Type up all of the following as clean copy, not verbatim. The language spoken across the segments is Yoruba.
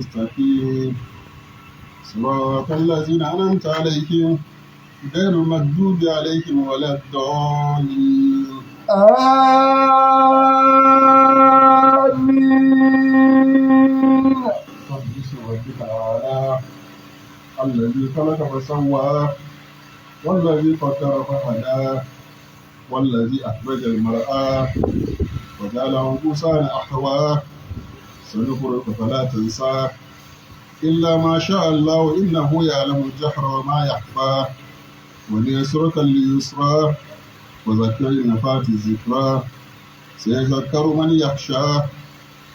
مستقيم صراط الذين أنعمت عليهم غير المغضوب عليهم ولا الضالين آمين. رب اسم ربك الأعلى الذي خلق فسوى والذي قدر فهدى والذي أخرج المرعى وجعله غثاء أحواه سنقرئك فلا تنسى إلا ما شاء الله إنه يعلم الجهر وما يخفى وليسرك لليسرى وذكر النفات الذكرى سيذكر من يخشى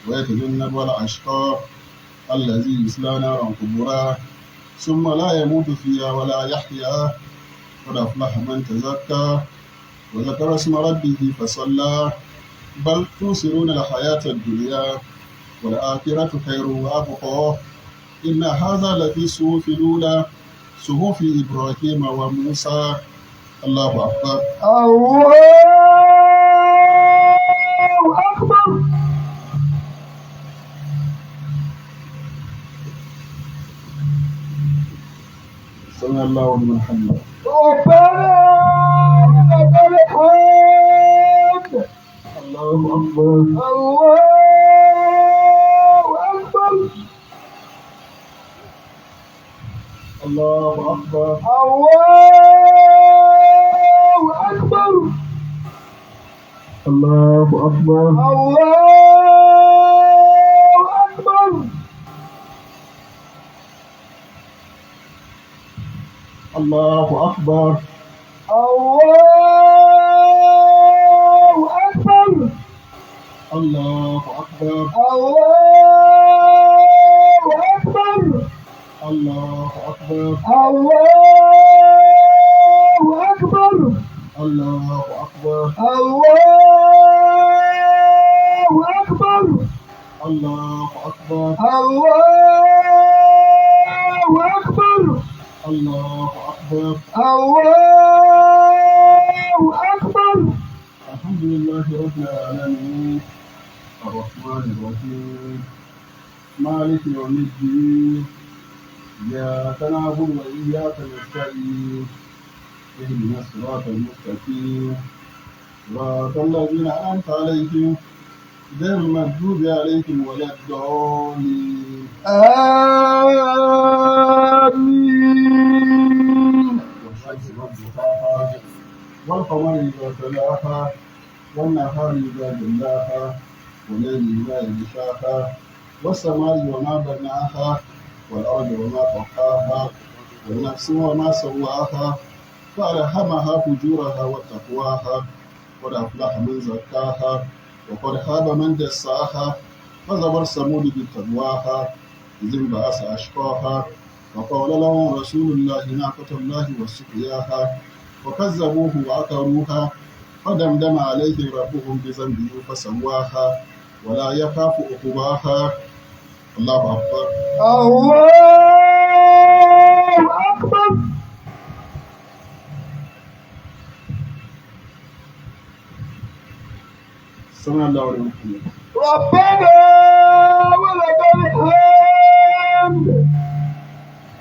ويتجنب الأشقى الذي يصلى نارا كبرى ثم لا يموت فيها ولا يحيا قد أفلح من تزكى وذكر اسم ربه فصلى بل توصلون الحياة الدنيا والآخرة خير وأبقى إن هذا لفي صحف الأولى صحف إبراهيم وموسى. الله أكبر. الله أكبر. سمع الله لمن حمده. ربنا ولك الحمد. الله أكبر. الله أكبر. الله أكبر. الله أكبر. الله أكبر. الله أكبر. الله أكبر. الله أكبر. الله أكبر. الله أكبر. الله أكبر. الله أكبر. الله أكبر. الله أكبر. الله أكبر. الله أكبر. الله أكبر. الحمد لله رب العالمين الرحمن الرحيم مالك يوم الدين إياك نعبد وإياك نستعين اهدنا الصراط المستقيم صراط الذين أنعمت عليهم غير المغضوب عليهم ولا الضالين آمين. والشمس والضحاها والقمر إذا تلاها والنهار إذا جلاها والليل إذا يغشاها والسماء وما بناها والأرض وما طحاها والنفس وما سواها فألهمها فجورها وتقواها قد أفلح من زكاها وقد خاب من دساها فزبر ثمود بتقواها إذ انبعث أشقاها وقال لهم رسول الله ناقة الله وسقياها وكذبوه وعقروها فدمدم عليهم ربهم بذنبهم فسواها ولا يخاف عقباها. الله أكبر. الله أكبر. سمع الله لمن حمده. ربنا ولك الحمد.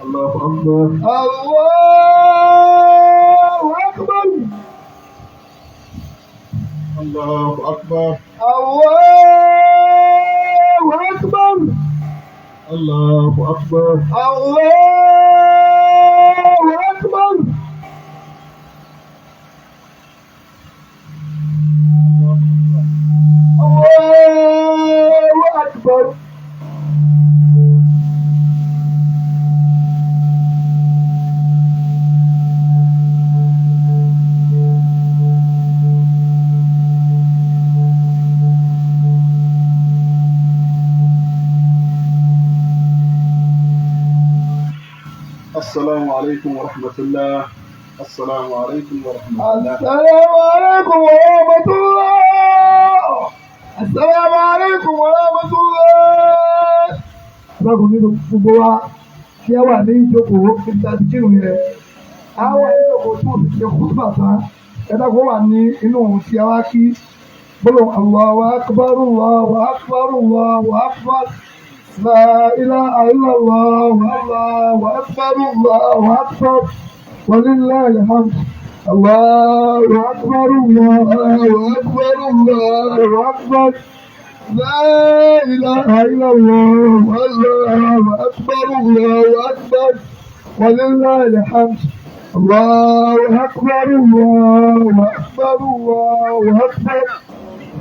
الله أكبر. الله أكبر. الله أكبر. الله أكبر. الله أكبر. الله أكبر. الله أكبر. السلام عليكم ورحمة الله. السلام عليكم ورحمة الله. السلام عليكم ورحمة الله. السلام عليكم ورحمة الله. Báwo nínú gbogbo wa tí a wà ní ìjókòó nígbà tí kírun yẹn, a wà ní ìjókòó tí òun ti ṣe kú bàtà, ẹ̀dá kó wà ní inú òun tí a wá kí bọ́lọ̀ Allahu Akbar Allahu Akbar Allahu Akbar. لا إله إلا الله والله أكبر الله أكبر ولله الحمد الله أكبر الله أكبر الله أكبر لا إله إلا الله والله أكبر الله أكبر ولله الحمد الله أكبر الله أكبر الله أكبر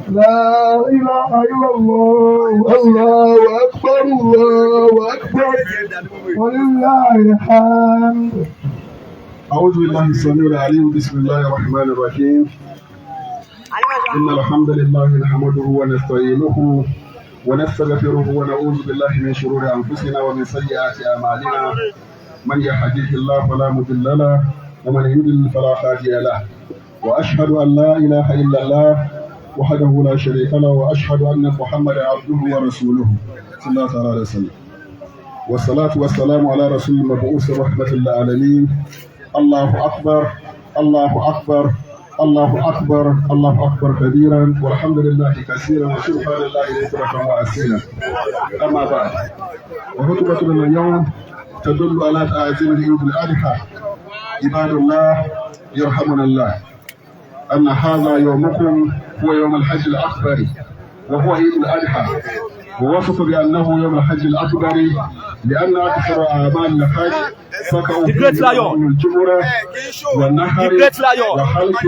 لا إله إلا الله الله أكبر الله أكبر ولله الحمد. أعوذ بالله السميع العليم بسم الله الرحمن الرحيم. إن الحمد لله نحمده ونستعينه ونستغفره ونعوذ بالله من شرور أنفسنا ومن سيئات أعمالنا من يهده الله فلا مضل له ومن يضلل فلا هادي له وأشهد أن لا إله إلا الله وحده لا شريك له وأشهد أن محمدا عبده ورسوله صلى الله عليه وسلم والصلاة والسلام على رسول المبعوث رحمة للعالمين. الله أكبر الله أكبر الله أكبر الله أكبر كبيرا والحمد لله كثيرا وسبحان الله بكرة وأصيلا. أما بعد وخطبتنا اليوم تدل على تعظيم عيد الأضحى. عباد الله يرحمنا الله أن هذا يومكم هو يوم الحج الأكبر وهو عيد الأضحى ووصف بأنه يوم الحج الأكبر لأن أكثر أعمال الحج تقع في يوم الجمعة والنحر وحلق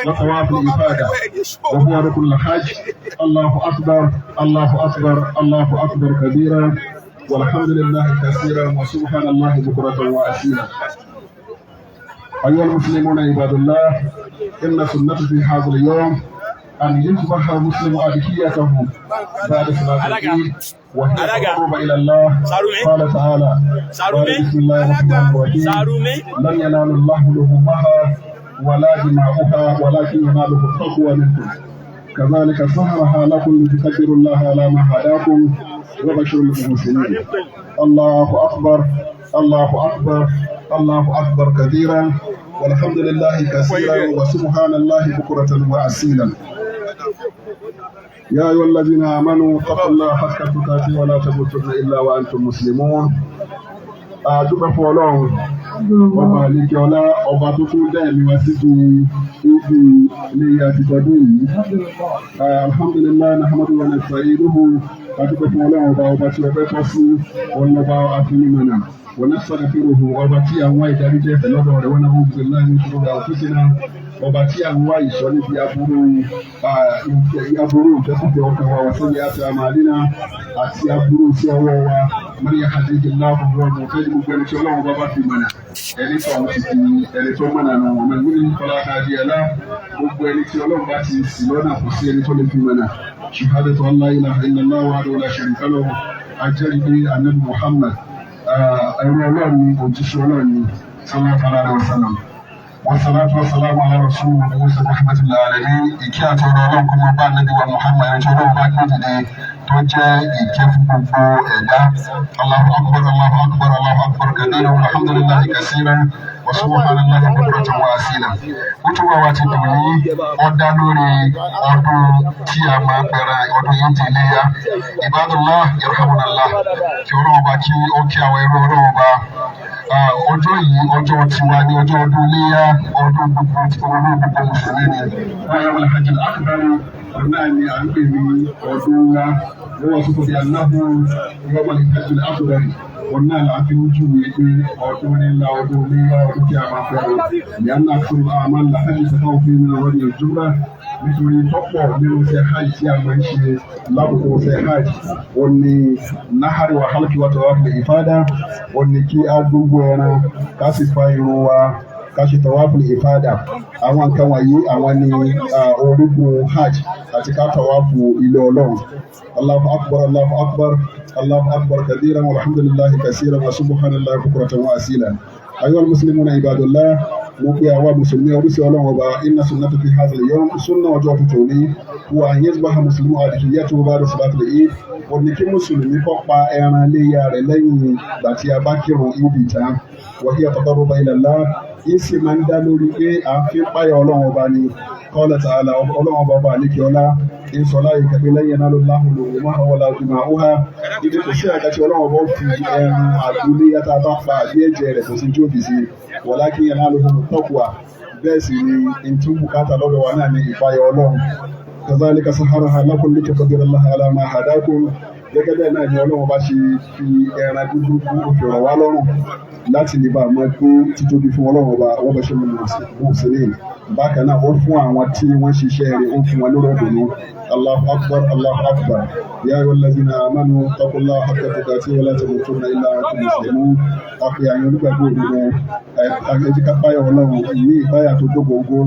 وطواف الإفادة وهو ركن الحج. الله أكبر الله أكبر الله أكبر كبيرا والحمد لله كثيرا وسبحان الله بكرة وأصيلا. أيها المسلمون عباد الله إن سنة في هذا اليوم أن يذبح المسلم أضحيته بعد صلاة العيد وهي تقرب إلى الله. قال تعالى بسم الله الرحمن الرحيم لن ينال الله لحومها ولا دماؤها ولكن يناله التقوى منكم كذلك سهرها لكم لتكبروا الله على ما هداكم وبشر المحسنين. الله أكبر الله أكبر الله أكبر كبيرا والحمد لله كثيرا وسبحان الله بكرة وأصيلا. يا أيها الذين آمنوا اتقوا الله حق تقاته ولا تموتن إلا وأنتم مسلمون. Adúpẹ́ fún Ọlọ́run ọba àlejò ọlá ọba tó tún dá ẹ̀mí wá sí ibi ilé àtijọ́dún yìí. Alhamdulilayi nahamadu wa nasta'inuhu. Adúpẹ́ fún Ọlọ́run ọba tí ọbẹ̀ tọ́ sí ọlọ́ba afinimọ̀nà wa nastaghfiruhu ọba tí àwọn ìdáríjẹ́ lọ́dọ̀ rẹ̀ wọn náà wọ́n gbé láì ní ìṣòro àwòfíìsínà ọba tí àwọn ìṣọ́ níbi aburú ìjọsìnkẹ ọkàn wa wọ́n sẹ́yìn àti àmàlínà àti aburú sí ọwọ́ wa mọ́ríyá àdéjì láàbù wọn mọ̀ fẹ́ gbogbo ẹni tí Ọlọ́run bá bá fi mọ̀nà ẹni tó àwọn ti fi ẹni tó mọ̀nà nù ọmọ ìwé ní kọlá àdí ẹ̀lá gbogbo ẹni tí Ọlọ́run bá ti sì lọ́nà kò sí ẹni tó lè fi mọ̀nà shahadatu an la ilaha illallah wahdahu la sharika lahu ajẹ́rìí pé anabi Muhammad ẹ̀rọ Ọlọ́run ni òjíṣẹ́ Ọlọ́run ni sallallahu alaihi wasallam. Wassalatu wassalamu ala rasulillah rahmatul alamin. Ìkẹ́ àti ọ̀rọ̀ Ọlọ́run kó máa bá Ànábì wa Muhammad ẹni tí Ọlọ́run bá gbé dìde tó jẹ́ ìkẹ́ fún gbogbo ẹ̀dá. Allahu akbar Allahu akbar Allahu akbar kabira walhamdulillahi kaseeran wa subhanallahi bukratan wa asila. Kútùbà wa ti dùn ní ọ̀dá lórí ọdún tí a máa bẹ̀rẹ̀ ọdún yìí ti léyà. Ibadallah yarhamunallah. Kí Ọlọ́run bá kí ó kí àwọn ẹrú Ọlọ́run bá. Ọjọ́ yìí ọjọ́ tiwa ní ọjọ́ ọdún léyà ọdún gbogbo mùsùlùmí ni. Ayọ̀ al-hajj al-akbar náà ni à ń pè ní ọdún ńlá. Wọ́n sọ fún mi aláhùn yọ̀wọ̀ al-hajj al-akbar. Wọ́n náà là á fi ojú mi pé ọdún ńlá ọdún léyà ọdún tí a máa fẹ́ràn. Ìyá náà fún àmà al-hajj sọ́kàn fún mi lọ́wọ́ ní ìjọba nítorí tọ́pọ̀ nínú iṣẹ́ hajj tí a máa ń ṣe lákòókò iṣẹ́ hajj. Wọ́n ní nahari wa halki wa tawaf al-ifada. Wọ́n ní kí á gbogbo ẹran ká sì fa irun wa ká ṣe tawaf al-ifada. Àwọn nǹkan wọ̀nyí àwọn ni orígun hajj àti ká tawaf ilé Ọlọ́run. Allahu akbar Allahu akbar Allahu akbar kabiran walhamdulillahi kaseeran wa subhanallahi bukratan wa asila. Ayyuhal muslimuna ibadallah mo pe àwa mùsùlùmí oríṣi Ọlọ́run ọba inna sunnata fi hadha al-yawm sunna ọjọ́ tuntun ní wa an yazbaha muslimu adhiyatahu ba'da salatil eid. Ó ní kí mùsùlùmí kó pa ẹran léyà rẹ̀ lẹ́yìn ìgbà tí a bá kírun ìdí tán wa hiya taqarruban ila Allah yìí sì máa ń dá lórí pé à ń fi páyà ọlọ́run ọba ni qala ta'ala ọlọ́run ọba àlékè ọlá ń sọ láyé kẹ́kẹ́ lẹ́yìn náà ló láhùn lòun máa ń wọlé àdúgbò àwòhá ibi kò sí àgàtì ọlọ́run ọba ó fi ẹran àdúlé yàtọ̀ bá pa àbí ẹ̀jẹ̀ rẹ̀ kò sí jó fi sí walakin yanaluhu taqwa bẹ́ẹ̀ sì ni ntí bùkátà lọ́dọ̀ wa náà ní ìpáyà ọlọ́run kazalika saharaha lakum litukabbirullaha ala ma hadakum gẹ́gẹ́ bẹ́ẹ̀ náà ni ọlọ́run bá ṣe fi ẹran dúdú fún òfin ọ̀rọ̀ wá lọ́rùn láti lè bá a máa gbé títóbi fún ọlọ́run ọba wọ́n bá ṣe mú mùsùlùmí bákan náà ó fún àwọn tí wọ́n ṣiṣẹ́ rẹ̀ ó fún wọn lórí ọ̀dùnú Allahu akbar Allahu akbar ya ayyuhallazina amanu taqullaha haqqa tuqatihi wa la tamutunna illa wa antum muslimun àpè àyàn olùgbàgbọ́ òdodo àgbẹ̀jíká páyà ọlọ́run ní ìpáyà tó dógóńgó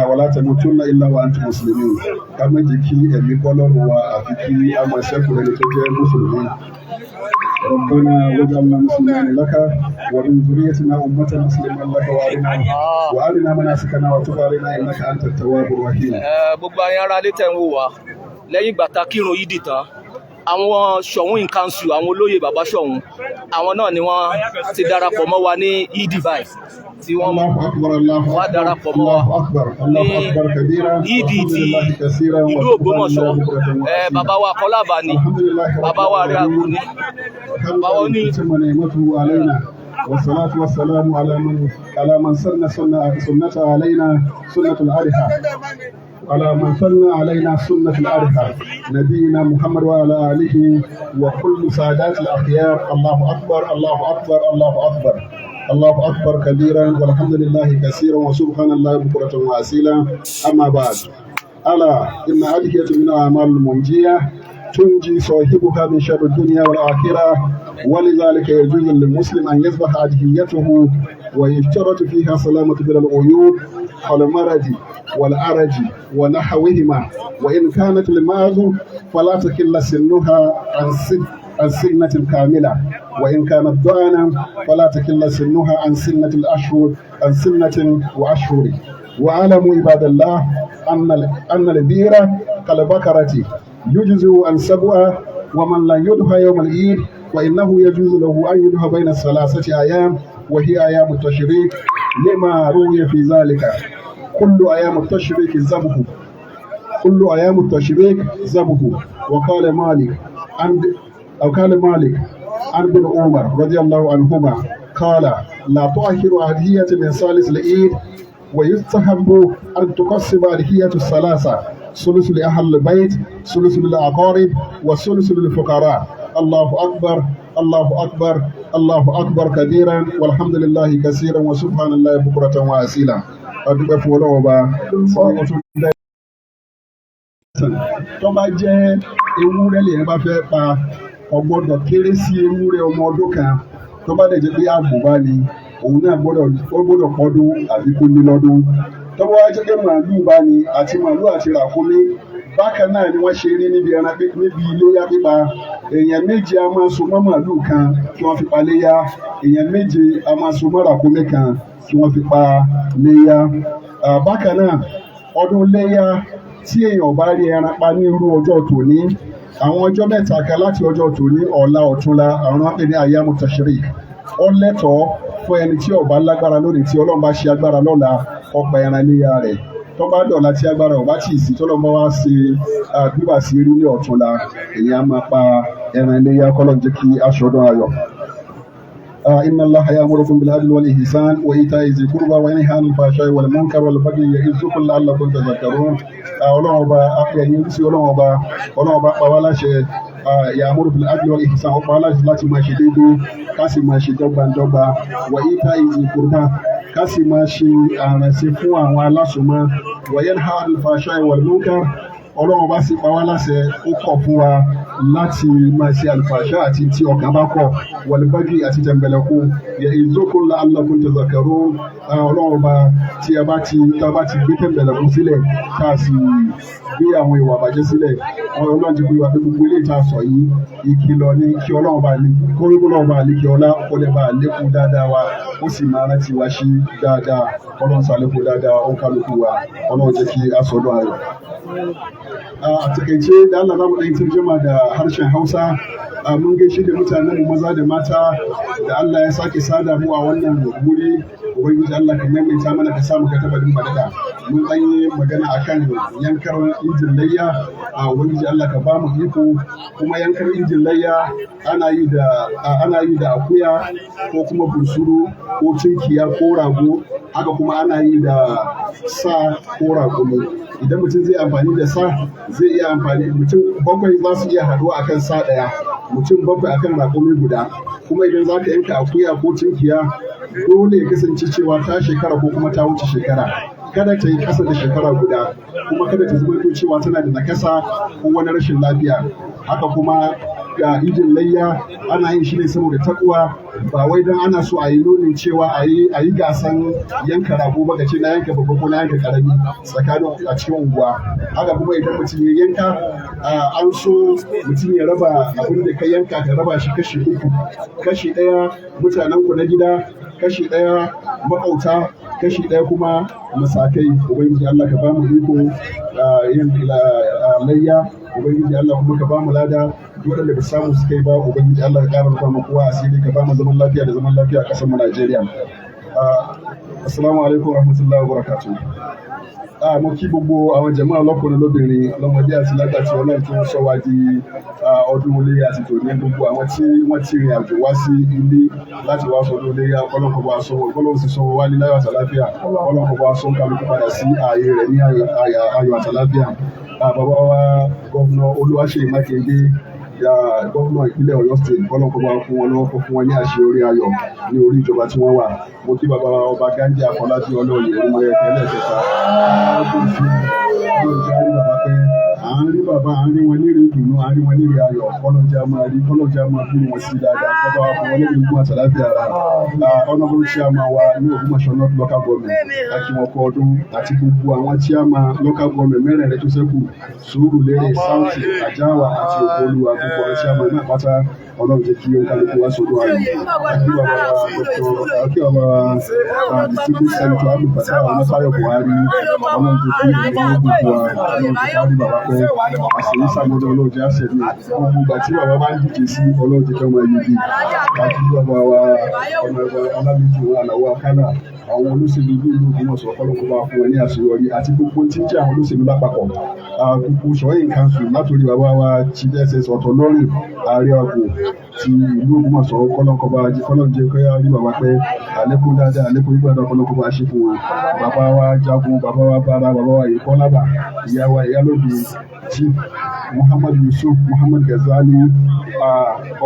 wala tamutunna illa wa antum muslimun ká méjì kí ẹ̀mí bọ́ lọ́rùn wa àfi kí a máa ṣẹ́kù ẹni tó jẹ́ mùsùlùmí. ربنا واجعلنا مسلمين لك ومن ذريتنا أمة مسلما لك وأرنا مناسكنا وتب علينا إنك أنت التواب الرحيم. gbogbo ayé ara lè tẹ̀ ń wò wá lẹ́yìn ìgbà tá a kírun yídì tán àwọn Ṣọ̀ún in council àwọn olóyè bàbá Ṣọ̀ún àwọn náà ni wọ́n ti darapọ̀ mọ́ wa ní yídì báyìí tí wọ́n wá darapọ̀ mọ́ wa ní yídì ti ìlú Ògbómọ̀ṣọ́ bàbá wa Kọ́lábà ni bàbá wa rí àgbo ni bàbá wa ní. والصلاة والسلام على من سن سنة علينا سنة الأرحى على من سن علينا سنة الأرحى نبينا محمد وعلى آله وكل سادات الأخيار الله أكبر الله أكبر الله أكبر الله أكبر كبيرا والحمد لله كثيرا وسبحان الله بكرة وأصيلا أما بعد ألا إن أدهية من الأعمال المنجية تنجي صاحبها من شر الدنيا والآخرة ولذلك يجوز للمسلم أن يذبح أدهيته ويشترط فيها سلامة من العيوب والمرض والعرج ونحوهما وإن كانت الماء فلا تكل سنها عن سنة كاملة وإن كانت ضعنا فلا تكل سنها عن سنة الأشهر عن سنة وأشهر واعلموا عباد الله أن البيرة كالبكرة يجزئ عن سبعة ومن لا يدهى يوم العيد وإنه يجوز له أن يدهى بين الثلاثة أيام وهي أيام التشريق لما روي في ذلك كل أيام التشريق ذبح كل أيام التشريق ذبح وقال مالك عن ابن عمر رضي الله عنهما قال لا تؤخر أضحية من ثالث العيد ويستحب أن تقسم أضحية الثلاثة ثلث لأهل البيت ثلث للأقارب وثلث للفقراء الله أكبر الله أكبر الله أكبر كبيرا والحمد لله كثيرا وسبحان الله بكرة وأصيلا أدوك فولوبا tó bá jẹ́ ewúrẹ́ lèyàn bá fẹ́ pa ọgbọ́dọ̀ kéré sí ewúrẹ́ ọmọ ọdún kan tó bá dẹ̀ jẹ́ pé àgbò bá ní òun náà gbọ́dọ̀ pọ́dún àbí kó ní lọ́dún tó bá jẹ́ pé màálù bá ní àti màálù àti ràkúnmí bákan náà ni wọ́n ṣe rí níbi iléyá pípa èèyàn méje a máa so mọ́ màálù kan kí wọ́n fi pa léyá èèyàn méje a máa so mọ́ ràkúnmí kan kí wọ́n fi pa léyá bákan náà ọdún léyá tí èèyàn bá rí ẹran pa ní irú ọjọ́ tòní àwọn ọjọ́ mẹ́ta kan láti ọjọ́ tòní ọ̀la ọ̀túnla àwọn apè ní ayamu tashrik ó lẹ́tọ̀ọ́ fún ẹni tí ó bá lágbára lónìí tí Ọlọ́run bá ṣe agbára lọ́la ó pa ẹran léyá rẹ̀ tó bá dọ̀la tí agbára ò bá tì í sí tọ́lọ́ bá wá ṣe gbígbà sí irú ní ọ̀túnla èyí á máa pa ẹran léyá kọ́lọ́ jẹ́ kí aṣọ́dún ayọ̀. إن الله يأمركم بالعدل والإحسان وإيتاء ذي القربى وينهى عن الفحشاء والمنكر والبغي يعظكم لعلكم تذكرون Ọlọ́run ọba apẹ̀yìn sí Ọlọ́run ọba pa wá láṣẹ يأمر بالعدل والإحسان ó pa wá láṣẹ láti máa ṣe déédéé ká sì máa ṣe dọ́gbandọ́gba وإيتاء ذي القربى ká sì máa ṣe àrànṣe fún àwọn alásùnmọ́ وينهى عن الفحشاء والمنكر Ọlọ́run bá sì pa wá láṣẹ ó kọ̀ fún wa láti máa ṣe àlùfàṣà àti tí ọkàn bá kọ̀ wàlúbágì àti tẹ̀m̀bẹ̀lẹ̀kù ya'idhukum la'allakum tadhakkarun Ọlọ́run bá tí a bá ti gbé tẹ̀m̀bẹ̀lẹ̀kù sílẹ̀ tá a sì gbé àwọn ìwà àbàjẹ́ sílẹ̀ Ọlọ́run ti gbé wa pé gbogbo ilé ìta sọ yìí ìkìlọ̀ ni kí Ọlọ́run bá lè kí ọlá ó lè bá lékún dáadáa wa ó sì máa rántí wa ṣe dáadáa Ọlọ́run ṣàlékún dáadáa ó kálukú wa Ọlọ́run jẹ́ kí a sọdún ayọ̀. A takaice da Allah za mu ɗan tarjuma da harshen Hausa mun gaishe da mutanen maza da mata da Allah ya sake sada mu a wannan wuri ubangiji Allah ka maimaita mana ka samu ka tabbatin madada. Mun dan yi magana akan yankar injin layya, ubangiji Allah ka ba mu iko. Kuma yankar injin layya ana yi da akuya ko kuma bunsuru ko cinkiya ko rago, haka kuma ana yi da sa ko rago. Idan mutum zai amfani da sa zai iya amfani, mutum 7 za su iya haɗuwa akan sa ɗaya, mutum 7 akan raƙumi guda. Kuma idan za ka yanka akuya ko cinkiya dole ya kasance cewa ta shekara ko kuma ta wuce shekara, kada ta yi ƙasa da shekara guda, kuma kada ta zama cewa tana da nakasa ko wani rashin lafiya. Haka kuma ga injin layya ana yin shi ne saboda takwa, ba wai don ana so a yi nunin cewa a yi gasan yanka rago ba, ce na yanka babba ko na yanka karami tsakanin a cikin unguwa. Haka kuma idan mutum ya yanka an so mutum ya raba abin da ka yanka, ka raba shi kashi 3, kashi 1 mutanen ku na gida, kashi 1 makauta, kashi 1 kuma masakai. Ubangiji Allah ka ba mu iko yin layya, ubangiji Allah kuma ka ba mu lada. Waɗanda ba samu suka yi ba, ubangiji Allah ka ƙara rufa mu kowa asiri, ka ba mu zaman lafiya da zaman lafiya a ƙasar mu Najeriya. Assalamu alaikum warahmatullahi wabarakatuh. Mo kí gbogbo àwọn jàmáà lọ́kùnrin lóbìnrin lọ́mọdé àti lágbà tí Ọlọ́run tó ń sọ wá di ọdún ilé àti tòní. Gbogbo àwọn tí wọ́n ti rìn àjò wá sí ilé láti wá sọdún ilé, Ọlọ́run kó bá wa sọ, Ọlọ́run sì sọ wá ní láyọ̀ àtàláfíà, Ọlọ́run kó bá wa sọ kálukú padà sí ààyè rẹ̀ ní ayọ̀ àtàláfíà. Bàbá wa Gọ́vnà Olúwaṣèyí Mákindé, gómìnà ìpínlẹ̀ Ọ̀yọ́ state, Ọlọ́run kó bá fún wọn lọ́wọ́, kó fún wọn ní àṣeyọrí ayọ̀ ní orí ìjọba tí wọ́n wà. Mo kí bàbá ọba Gánjí Afọlábí Ọlọ́ọ̀yè Olúmọyẹkẹ ẹlẹ́ẹ̀kẹta. À ń rí bàbá, à ń rí wọn nírè ìdùnnú, à ń rí wọn nírè ayọ̀. Kọ́lọ́jà máa rí, kọ́lọ́jà máa bí wọn sí dáadáa, kọ́ bá wa fún wọn lẹ́nu ìgbìmọ̀ àtàláfíà ara. Honorable chairman wa ní Ògbómọ̀ṣọ́ North local government, àti wọn kọ ọdún, àti gbogbo àwọn chairman local government mẹ́rẹ̀ẹ̀rin tó ṣẹ́kù, Sùúrùlérè, Sáùtì, Àjáàwá àti Ògbólúwa, gbogbo àwọn chairman náà pátá. Ọlọ́run jẹ́ kí ó kálukú wá sọ́dọ̀ ayọ̀. Àkí bàbá distinguished senator Abdul Fattah Ọmọ́táyọ̀ Buhari, Ọlọ́run jẹ́ kí ìlú gbogbo wa, Ọlọ́run jẹ́ kárí bàbá pẹ́, àṣírí sàmọ́dọ̀ Ọlọ́run jẹ́ àṣẹ̀dù. Gbogbo ìgbà tí bàbá bá ń dìde sí, Ọlọ́run jẹ́ kí ọmọ ẹ̀yìn bí. Àkí bàbá wa ọmọ ẹ̀gbọ́n Ọlámídì Àlàó Akálà, àwọn olóṣèlú ìlú Ògbómọ̀ṣọ́, Ọlọ́run kó bá fún wọn ní àṣeyọrí, àti gbogbo tí ń jẹ́ àwọn olóṣèlú lápapọ̀. Gbogbo Ṣọ̀yìn council látòrí bàbá wa Chief SS Ọ̀tọ̀lọ́rìn, ààrẹ àgbò ti ìlú Ògbómọ̀ṣọ́, kọ́lọ́nkọ́ba kọ́lọ́njẹ́ kọ́yá rí bàbá pẹ́, àlékún dáadáa, àlékún ìgbàdàn kọ́lọ́nkọ́ba ṣe fún wọn. Bàbá wa Jagun, bàbá wa Bára, bàbá wa Ìkọ́lábà, ìyá wa Ìyálóde Chief Muhammad Yusuf Muhammad Ghazali,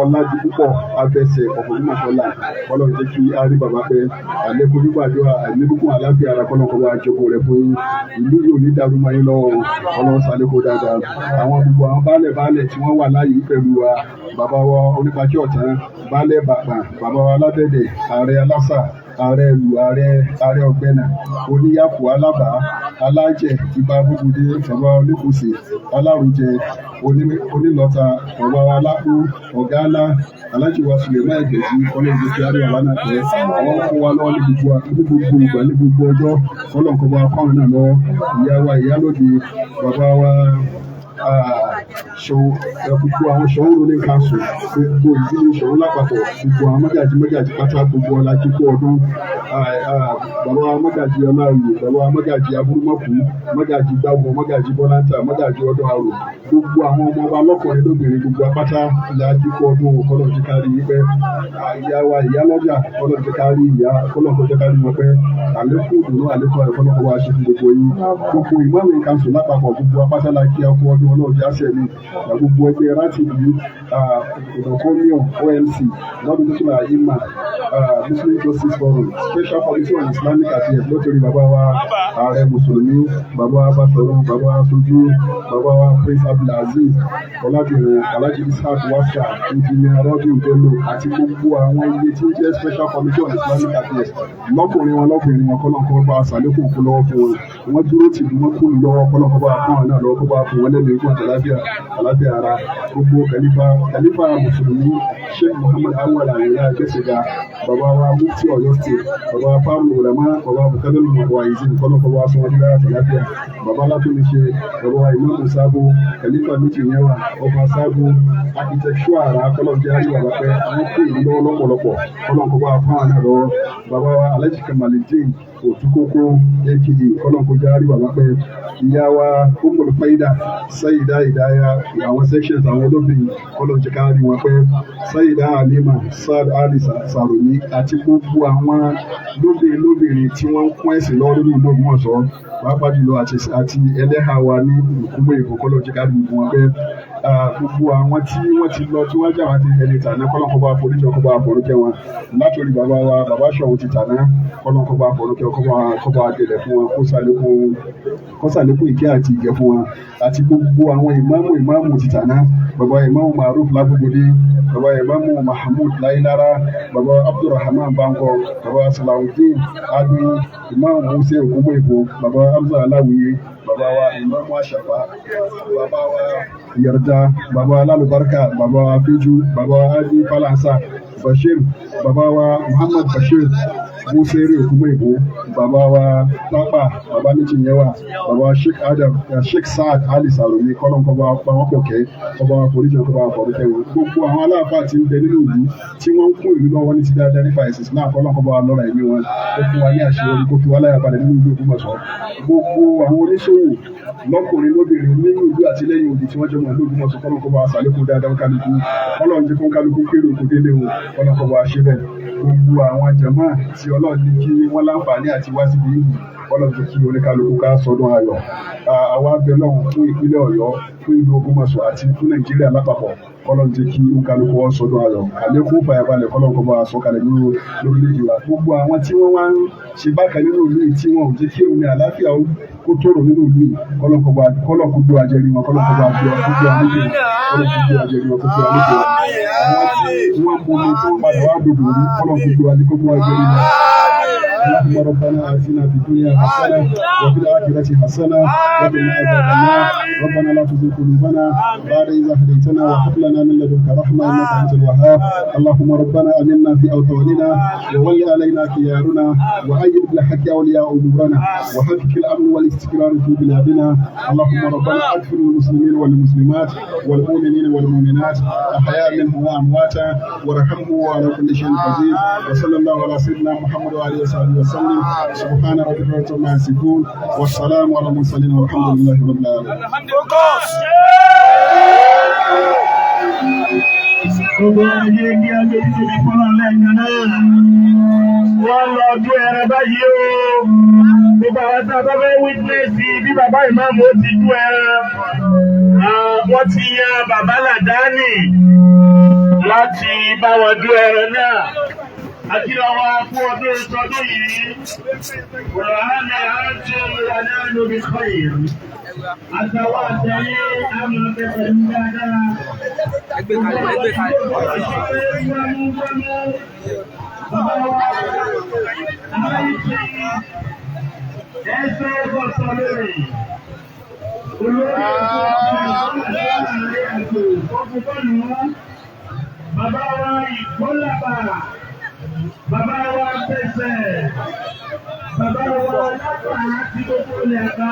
Ọládipúpọ̀ Abẹ́sẹ̀ Ògbómọ̀ṣọ́lá, kọ́lọ́njẹ́ kí á rí bàbá pẹ́, àlékún ìgbàdàn, àlékún àlàáfíà ara, kọ́lọ́nkọ́ba jókòó rẹ̀ fún ìlú yóò ní dàrú mọ́ yín lọ́wọ́, Ọlọ́run ṣàlékún dáadáa. Àwọn gbogbo àwọn baálẹ̀ tí wọ́n wà láyé pẹ̀lú wa, bàbá wa Onípàkí Ọ̀tán, baálẹ̀ Bàpà, bàbá wa Alábẹ̀dẹ̀, ààrẹ Alásà, ààrẹ ìlú, ààrẹ Ọ̀gbẹ́nà, Oníyàpò, Alábà, Alájẹ, Ìbà Búbúdé, bàbá Olúkòsè, Alárùjẹ, Onílọ́ta, bàbá wa Alápò, Ọ̀gálá, Alájì wa Sùlẹ̀mán Ẹ̀gẹ̀jì, Ọlọ́run jẹ́ kí á rí bàbá náà pẹ́. Àwọn fún wa lọ́wọ́ ní gbogbo ìgbà, ní gbogbo ọjọ́, Ọlọ́run kó bá wa fáwọn náà lọ́wọ́. Ìyá wa Ìyálóde, bàbá wa gbogbo àwọn Ṣọ̀ún ruling council, gbogbo ìdílé Ṣọ̀ún lápapọ̀, gbogbo àwọn mọ́gàjì pátá, gbogbo ọlá kíkó ọdún. Bàbá wa mọ́gàjì Ọláòyè, bàbá wa mọ́gàjì Abúrúmọ́kù, mọ́gàjì Gbágun, mọ́gàjì Bọ́láńtà, mọ́gàjì Ọdún Arò, gbogbo àwọn ọmọ wa lọ́kùnrin lóbìnrin, gbogbo apáta ìyá kíkó ọdún, Ọlọ́run jẹ́ ká rí yín pẹ́. Ìyá wa Ìyálọ́jà, Ọlọ́run jẹ́ ká rí ìyá, Ọlọ́run jẹ́ ká rí wọn pẹ́. Àlékún ìdùnnú, àlékún ayọ̀, Ọlọ́run wa ṣe fún gbogbo yín. Gbogbo ìmọ̀wé council lápapọ̀, gbogbo apáta la kí á kú ọdún, Ọlọ́run jẹ́ àṣẹ mi. Gbogbo ẹgbẹ́ rátìbí, ìdókòmíọ̀, OMC, lọ́dún tó tún là ìmà, Muslim Justice Forum, Special Committee on Islamic Affairs, lótòrí bàbá wa ààrẹ Mùsùlùmí, bàbá wa Bàṣọ̀run, bàbá wa Sojú, bàbá wa Prince Abdulaziz, Ọlábìnrin, Alhaji Ishaq Wasa, Engineer Robin Bello, àti gbogbo àwọn ilé tí ó jẹ́ Special Committee on Islamic Affairs, lọ́kùnrin wọn lọ́bìnrin wọn, kọ́lọ́nkọ́ bá ṣàlékún kú lọ́wọ́ fún wọn. Wọ́n dúró tì wọ́n kú lọ́wọ́, kọ́lọ́nkọ́ bá fún wọn náà lọ́wọ́, kó bá fún wọn lẹ́nu ikú àtàlábíà ara. Gbogbo kàlífà Mùsùlùmí, Sheikh Muhammad Awwal Àyìnlá Àgbẹ̀sẹ̀gà, bàbá wa Mufti Ọ̀yọ́ State, bàbá wa Fáàmù Ulama, bàbá wa Bukadal Muwaizi, kọ́lọ́nkọ́ bá fún wọn ní àtàlábíà. Bàbá Látúnṣe, bàbá wa Ìmáàmù Sábó, kàlífà méjì yẹn wà, ọba Sábó, architecture ara, kọ́lọ́njẹ́ àrí bàbá pẹ́, wọ́n kú ìlú lọ́wọ́ lọ́pọ̀lọpọ̀, kọ́lọ́nkọ́ bá fún wọn náà lọ́wọ́. bàbá wa Alhaji Kamalidin Òtúkókó aka kọ́lọ́kọjá rí bàbá pẹ́ ìyá wa Ummul Faida Sayida Ìdáyà àwọn sections àwọn olóbìnrin kọ́lọ́jẹ́ká rí wọn pẹ́ Sayida Halima Saad Ali Sarumi àti gbogbo àwọn lóbìnrin tí wọ́n ń kún ẹ̀sìn lọ́wọ́ nínú ìlú Ògbómọ̀ṣọ́ pàápàá jùlọ àti ẹlẹ́hà wa ní ìkúmọ̀ èkó kọ́lọ́jẹ́ká rí wọn pẹ́ gbogbo àwọn tí wọ́n ti lọ tí wọ́n jà wá ti ẹni tàná kọ́lọ́kọ́ba àforíjọ kọ́ba àforúkẹ́ wọn látòrí bàbá wa bàbá Ṣọ̀ún ti tàná kọ́lọ́kọ́ba àforúkẹ́ kọ́ba àgẹ̀dẹ̀ fún wọn kó ṣàlékún ìkẹ́ àti ìgẹ̀ fún wọn àti gbogbo àwọn ìmáàmù ti tàná bàbá ìmáàmù Maruf Lágbógodé bàbá ìmáàmù Mahmood Láìlára bàbá Abdulrahman Banko bàbá Salawudeen Adu ìmáàmù Musa Ògúnmọ̀ Èkó bàbá Hamza Aláwìyé bàbá wa ìmáàmù Àṣàfà bàbá wa Yarda bàbá Alálùbáríkà bàbá wa Fíjú bàbá wa Adi Falansa Bashir bàbá wa Muhammad Bashir Musere Ògúnmọ̀ Èkó bàbá wa Tápà bàbá Méjìyẹwà bàbá Sheikh Saad Ali Sarumi kọ́lọ́nkọ́ba pàwọ́pọ̀kẹ́ kọ́ba foríjì kọ́ba àfọ̀rúkẹ́ wọn gbogbo àwọn aláàfáà tí ń bẹ nínú ìlú tí wọ́n ń kún ìlú lọ́wọ́ ní ti dáadáa nípa ẹ̀sìn Islam kọ́lọ́nkọ́ba lọ́ra ẹ̀mí wọn ó fún wa ní àṣeyọrí kó fi wá láyà balẹ̀ nínú ìlú Ògbómọ̀ṣọ́ gbogbo àwọn oníṣòwò lọ́kùnrin lóbìnrin nínú ìlú àti lẹ́yìn òdì tí wọ́n jẹ́ mọ̀ ní Ògbómọ̀ṣọ́ kọ́lọ́nkọ́ba àṣàlékún dáadáa kálukú kọ́lọ́njẹ́ kó kálukú kéré òkú délé o kọ́lọ́nkọ́ba ṣe bẹ́ẹ̀ gbogbo àwọn jàmáà tí Ọlọ́run ní kí wọ́n láǹfààní àti wá síbi ìlú Ọlọ́run kí oníkálukú ká sọdún ayọ̀ àwa bẹ lọ́hùn fún ìpínlẹ̀ Ọ̀yọ́ fún ìlú Ògbómọ̀ṣọ́ àti fún Nàìjíríà lápapọ̀ Ọlọ́run jẹ́ kí oníkálukú wọn sọdún ayọ̀ àlékún fàyàbalẹ̀ kọ́lọ́run kó bá wa sọ̀kalẹ̀ nínú lórílẹ̀-èdè wa gbogbo àwọn tí wọ́n wá ń ṣe bákan nínú ìlú yìí tí wọn ò jẹ́ kí omi àlàáfíà kó tòrò nínú ìlú yìí kọ́lọ́run kó gbé ajẹ́rìí wọn kọ́lọ́run kó bá gbé àlejò kọ́lọ́run kó gbé ajẹ́rìí wọn kó gbé àlejò wọn mú mi tí wọ́n padà wá gbogbo orí kọ́lọ́run kó gbé àlejò kó gbé ajẹ́rìí wọn. اللهم ربنا آتنا في الدنيا حسنة وفي الآخرة حسنة وقنا عذاب النار ربنا لا تزغ قلوبنا بعد إذ هديتنا وهب لنا من لدنك رحمة إنك أنت الوهاب اللهم ربنا آمنا في أوطاننا وول علينا خيارنا وأيد بالحق أولياء أمورنا وحقق الأمن والاستقرار في بلادنا اللهم ربنا أغفر للمسلمين والمسلمات والمؤمنين والمؤمنات أحياء منهم وأمواتا وارحمهم وعلى كل شيء قدير وصلى الله على سيدنا محمد وعلى آله وسلم سبحان ربك رب العزة عما يصفون والسلام على المرسلين والحمد لله رب العالمين. Wọ́n lọ bí ẹrẹ báyìí o. Gbogbo àwọn tí a bá fẹ́ wítínẹ́sì bí bàbá ìmáàmù ó ti dú ẹrẹ. Wọ́n ti yan bàbá Làdáni láti bá wọn dú ẹrẹ náà. Akírawa fún ọdún ìtọ́dún yìí, Kùránì àjọ ìrànlẹ́nu bí kọ́yìn. Àtàwọn àtẹ̀yẹ àmọ̀ bẹ̀rẹ̀ ní dáadáa. Ẹgbẹ́ kalẹ̀. Bàbá wa, àìsí ẹ̀ṣẹ́ ọ̀sán lórí. Olórí bàbá wa ìkọ́lábà. Bàbá wa pèsè, bàbá wa lápá tí gbogbo ilẹ̀ bá.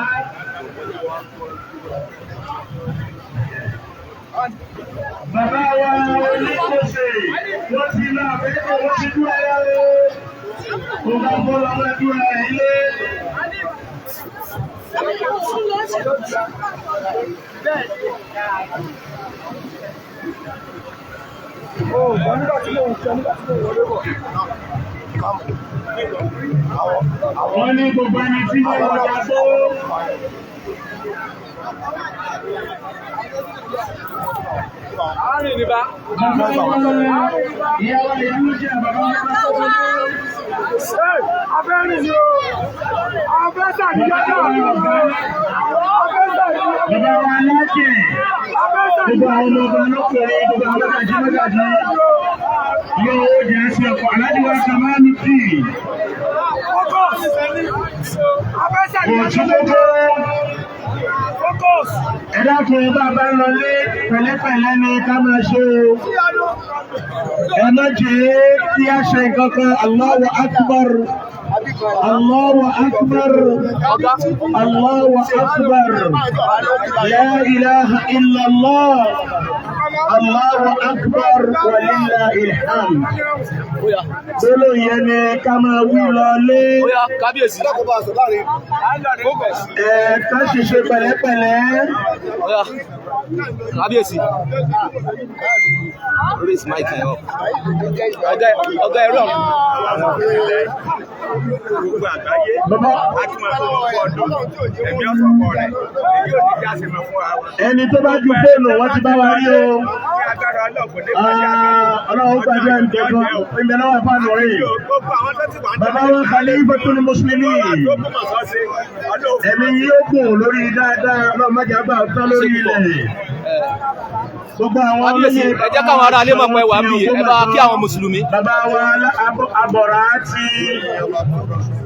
Bàbá wa oníkóṣe, wọ́n ti lọ àbẹ́kọ̀ wọ́n ti dúró ẹyà rẹ̀. Ó bá bọ́ lọ́wọ́ dúró ẹ̀ ilé. Wọ́n ní gbogbo ẹni tí wọ́n wọ́n tó. Àárín ní bá. Ìyàwó ìlú jẹ́ bàbá wọn tó wọ́n ní. Abẹ́rìn ni o. Abẹ́sà ní jẹ́jọ́. Bàbá wa lákè. Gbogbo àwọn ọmọ lọ́kùnrin, gbogbo àwọn àjímọ́jáde. Yóò jẹ́ sí ọkọ̀ aládìwá Kàmáàlù tí. Ẹ̀dá kí ẹ bá bá ń lọlé pẹ̀lẹ́pẹ̀lẹ́ ni ká máa ṣe o. Ẹ má jẹ́ kí a ṣe nǹkan kan. Allahu Akbar. Allahu Akbar. Allahu Akbar. La ilaha illallah. Allahu akbar wa lillahil hamd. Gbólóhùn yẹn ni ká máa wí lọlé. Kábíyèsí. Ká ṣiṣẹ́ pẹ̀lẹ́pẹ̀lẹ́. Kábíyèsí. Raise mic yẹn up. Ọ̀gá ẹ̀rọ. Gbogbo àgbáyé. Bàbá. Ẹni tó bá ju fóònù wọ́n ti bá wa rí o. Ọlọ́run gbàgbé ẹnìkan ìgbẹ́ náà wà fáànù rí. Bàbá wọn Khalifatul Muslimin. Ẹ̀mí yóò gùn lórí dáadáa ọlọ́run má jẹ́ àgbà ọ̀tán lórí ilẹ̀. Gbogbo àwọn Kábíyèsí, ẹ jẹ́ káwọn ará ilé mọ̀ pé wà ń bì ẹ bá kí àwọn mùsùlùmí. Bàbá wa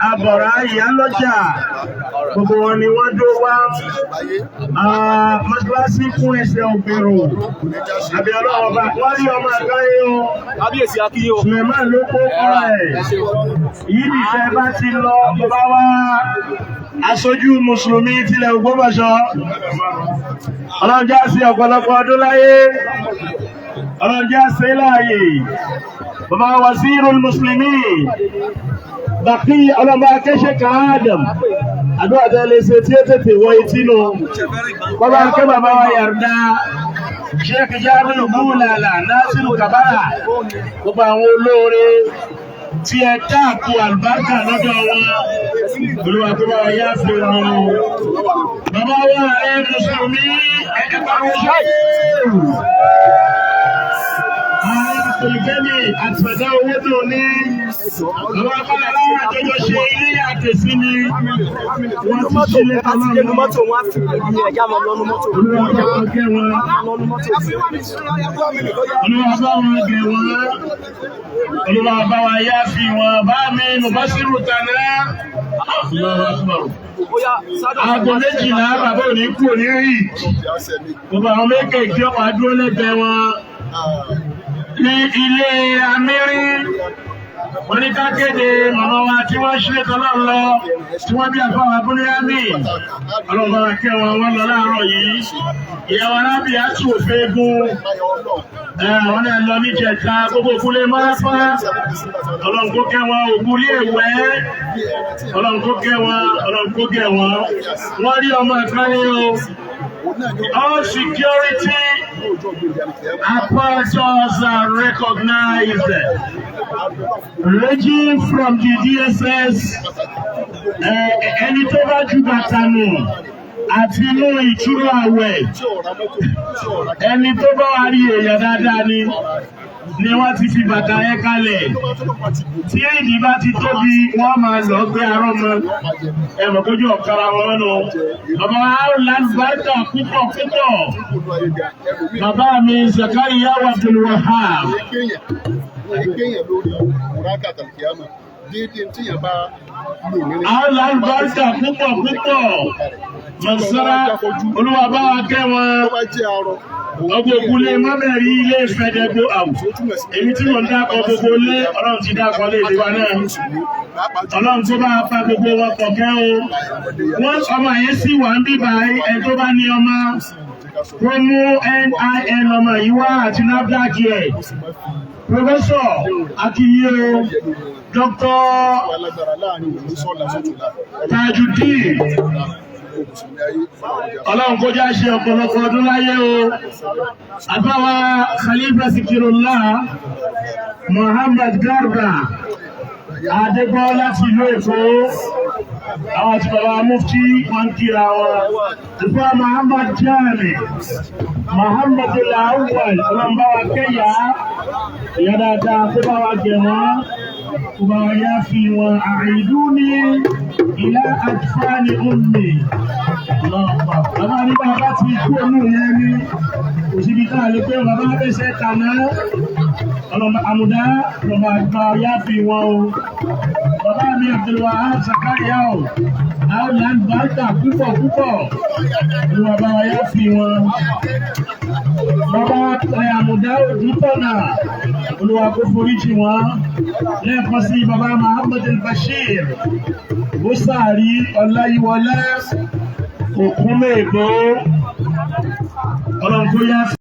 Àbọ̀rá Ìyálọ́jà. Gbogbo wọn ni wọ́n dó wá mọ́sálásí fún ẹsẹ̀ ògbèrò. Àbí ọlọ́wọ́ bá wọ́n rí ọmọ àgbáyé o. Kábíyèsí akíyó. Sùlẹ̀mán ló kó kọ́ ẹ̀. Yìí nìfẹ́ bá ti lọ bàbá wa aṣojú mùsùlùmí tilẹ̀ Ògbómọ̀ṣọ́. Ọlọ́run já sí ọ̀pọ̀lọpọ̀ ọdún láyé. Ọlọ́run já sí láàyè. Bàbá Wazirul Muslimin. Bàkí ọlọ́mọ akẹ́ṣẹ́ Adam. Àdúrà tẹ́lẹ̀ ṣe tí ó tètè wọ etí nù. Bàbá akẹ́ bàbá wa Yarda. Sheikh Jamiu Bulala, Nasiru Kabara. Gbogbo àwọn olóore tí ẹ káàkó àlùbáríkà lọ́dọ̀ wọn. Olúwa tó bá wa yá fi wọn. Bàbá wa ẹ Mùsùlùmí ẹ̀ẹ́dẹ́gbà wọn ṣe. Olùkẹ́ni àtìmọ̀dá owó tó ní àwọn akọ́lá láwọn àjọjọ ṣe ilé àtẹ̀sí ni wọ́n ti ṣe lé àti lẹ́nu mọ́tò wọn á fi ìrìn ẹ̀já lọ lọ́nu mọ́tò. Olúwa bá wọn gẹ̀ wọ́n. Olúwa bá wọn gẹ̀ wọ́n. Olúwa bá wa yá fi wọn. Bá mi Mubasiru Tana. Aago méjìlá bàbá òní kú òní rí. Gbogbo àwọn méjèèjì ọ̀pá dúró lẹ́gbẹ̀ẹ́ wọn. Ní ilé Amírín, wọ́n ní ká kéde màmá wa tí wọ́n ṣe tọ́lá lọ, tí wọ́n bí àfáwà abúlé àmì. Ọlọ́run bá wa kẹ́ wọn wọ́n lọ láàárọ̀ yìí. Ìyàwó arábì á tù òfégún. Àwọn náà lọ ní jẹta gbogbo ògúnlé márápá. Ọlọ́run kó kẹ́ wọn ògúnlé ẹ̀wẹ́. Ọlọ́run kó kẹ́ wọn, Ọlọ́run kó kẹ́ wọn. Wọ́n rí ọmọ àkáyé o. All security apparatus are recognized, ranging from the DSS, ẹni tó bá jù bàtà nù àti inú ìtura àwẹ̀, ẹni tó bá wà rí èèyàn dáadáa ni wọ́n ti fi bàtà yẹn kalẹ̀. Tí èdè bá ti tóbi, wọ́n máa lọ gbé arọ́ mọ́. Ẹ̀mọ̀ kójú ọ̀kára wọn nù. Bàbá Lálùbáríkà púpọ̀ púpọ̀. Bàbá mi Zakariya Abdul Wahab. Àwọn Lálùbáríkà púpọ̀ púpọ̀. Mọ̀sára Olúwa bá wa kẹ́ wọn. Ọgbọ̀ ògúnlé mọ́bẹ̀rí ilé ìfẹ́dẹ̀gbò àwù. Èyí tí wọ́n dákọ̀ gbogbo lé Ọlọ́run ti dákọ̀ lé ìlú wa náà. Ọlọ́run tó bá pa gbogbo wọn pọ̀kẹ́ o. Wọ́n ọmọ yẹn sì wà ń bíbà ẹ tó bá ní ọmọ. Wọ́n mú NIN ọmọ yìí wá àti NAFDAC ẹ̀. Professor Akiye Dr. Tajudeen. Ọlọ́run kó já ṣe ọ̀pọ̀lọpọ̀ ọdún láyé o. Àbáwá Khalifa Zikirullah Muhammad Garba Adégbọ́ láti ìlú Èkó. Àwọn ti bàbá Mufti wọ́n kíra wọn. Àbá Muhammad Jami Muhammad Al-Awwal ọlọ́mbáwa kẹ́yà. Ìyá dáadáa kó bá wa jẹ wọ́n. Kó bá wa yá fi wọn. A'iduni ila adfani ummi. Bàbá ní bàbá ti kú ònú yẹn ní òṣìbí káà lè pé bàbá bẹ́sẹ̀ tàná. Ọlọ́mọ àmùdá lọ́mọ àgbà yá fi wọn o. Bàbá mi Abdul Wahab Zakariya o. Àwọn Lálùbáríkà púpọ̀ púpọ̀. Olúwa bá wa yá fi wọn. Bàbá àmùdá òdútọ̀nà. Olúwa kó foríjì wọn. Lẹ́ẹ̀kan sí bàbá Muhammad al-Bashir. Bùsàrí Ọláyíwọlá. Òkúnmẹ́ Èkó. Ọlọ́run kó yá